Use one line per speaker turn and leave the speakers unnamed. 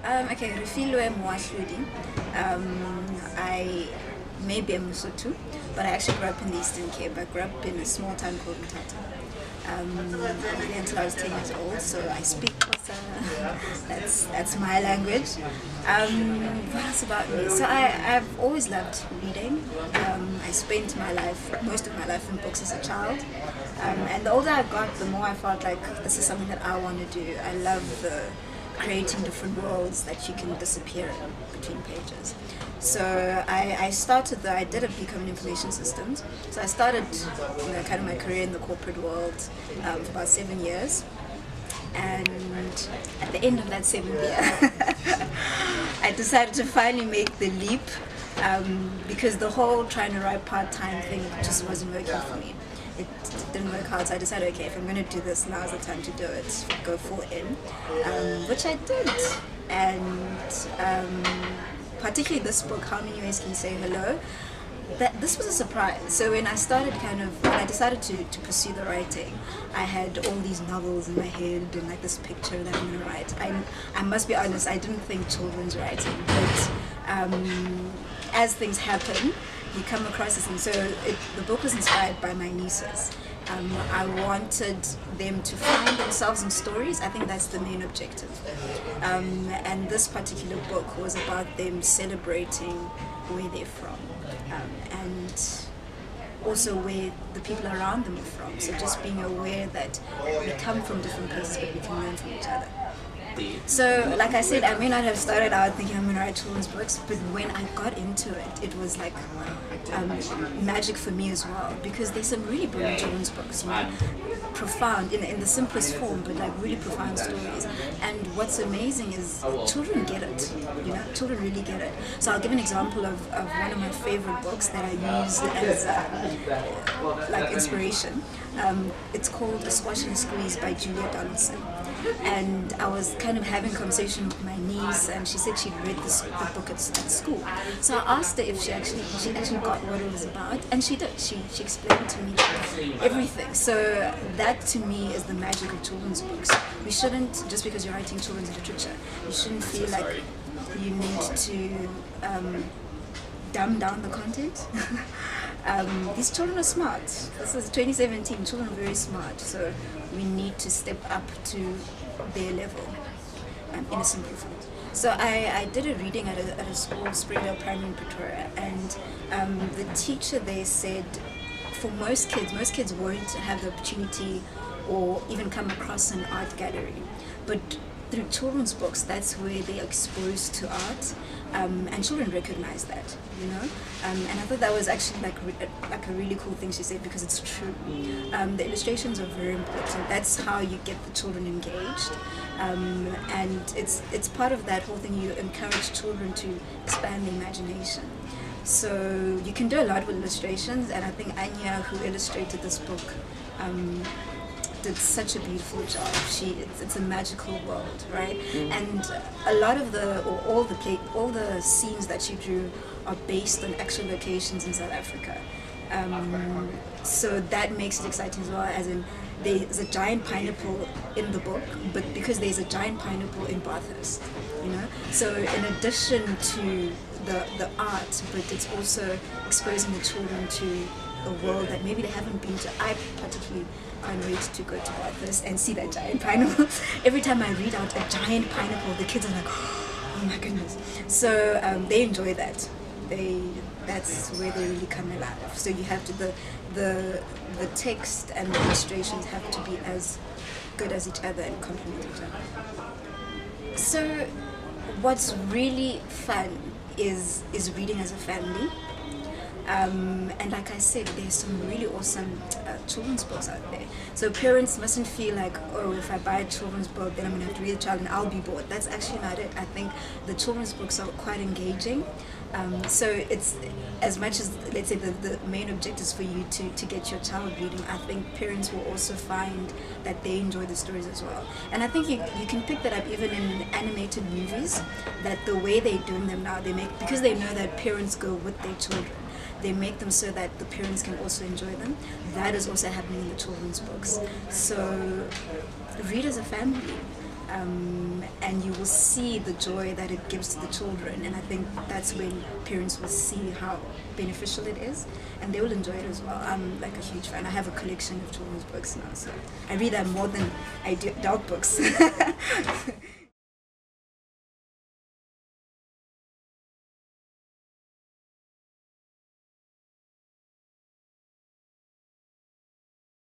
Okay, Refiloe Maohloli. I maybe I'm Lesotho, but I actually grew up in the Eastern Cape. I grew up in a small town called Mthatha. Until I was 10 years old, so I speak Xhosa. That's my language. What else about me? So I've always loved reading. I spent most of my life in books as a child. And the older I got, the more I felt like this is something that I want to do. I love creating different worlds that you can disappear in between pages. So I did a BCom in information systems. So I started kind of my career in the corporate world for about 7 years. And at the end of that 7th year, I decided to finally make the leap because the whole trying to write part-time thing just wasn't working for me. It didn't work out, so I decided, okay, if I'm going to do this, now's the time to do it, go full in, which I did. And particularly this book, How Many Ways Can You Say Hello, this was a surprise. So when I decided to pursue the writing, I had all these novels in my head and like this picture that I'm going to write. I must be honest, I didn't think children's writing, but as things happen, you come across this, and so the book was inspired by my nieces. I wanted them to find themselves in stories. I think that's the main objective. And this particular book was about them celebrating where they're from, and also where the people around them are from. So just being aware that we come from different places, but we can learn from each other. So, like I said, I may not have started out thinking I'm going to write children's books, but when I got into it, it was like magic for me as well, because there's some really brilliant children's books, profound in the simplest form, but like really profound stories. And what's amazing is children get it, children really get it. So I'll give an example of one of my favorite books that I used as like inspiration. It's called A Squash and a Squeeze by Julia Donaldson. And I was kind of having a conversation with my niece, and she said she'd read the book at school. So I asked her if she actually got what it was about, and she did. She explained to me everything. So that to me is the magic of children's books. We shouldn't, just because you're writing children's literature, you shouldn't feel like you need to dumb down the content. These children are smart. This is 2017. Children are very smart, so we need to step up to their level in a simple form. So I did a reading at a school, Springdale Primary in Pretoria, and the teacher there said, for most kids won't have the opportunity or even come across an art gallery, but through children's books, that's where they're exposed to art, and children recognize that, and I thought that was actually like a really cool thing she said, because it's true. The illustrations are very important. That's how you get the children engaged, and it's part of that whole thing. You encourage children to expand their imagination. So you can do a lot with illustrations, and I think Anya, who illustrated this book, did such a beautiful job. It's a magical world, right? And a lot of all the scenes that she drew are based on actual locations in South Africa. So that makes it exciting as well, as in there's a giant pineapple in the book, but because there's a giant pineapple in Bathurst, So in addition to the art, but it's also exposing the children to a world that maybe they haven't been to. I particularly can't wait to go to Bathurst and see that giant pineapple. Every time I read out a giant pineapple, the kids are like, oh my goodness. So they enjoy that. That's where they really come alive. So you have to the text and the illustrations have to be as good as each other and complement each other. So what's really fun is reading as a family. And like I said, there's some really awesome children's books out there. So parents mustn't feel like, oh, if I buy a children's book, then I'm going to have to read the child and I'll be bored. That's actually not it. I think the children's books are quite engaging. So it's, as much as, let's say, the main objective is for you to get your child reading, I think parents will also find that they enjoy the stories as well. And I think you can pick that up even in animated movies, that the way they're doing them now, because they know that parents go with their children, they make them so that the parents can also enjoy them. That is also happening in the children's books. So read as a family. and you will see the joy that it gives to the children, and I think that's when parents will see how beneficial it is, and they will enjoy it as well. I'm like a huge fan. I have a collection of children's books now, so I read them more than I do adult books.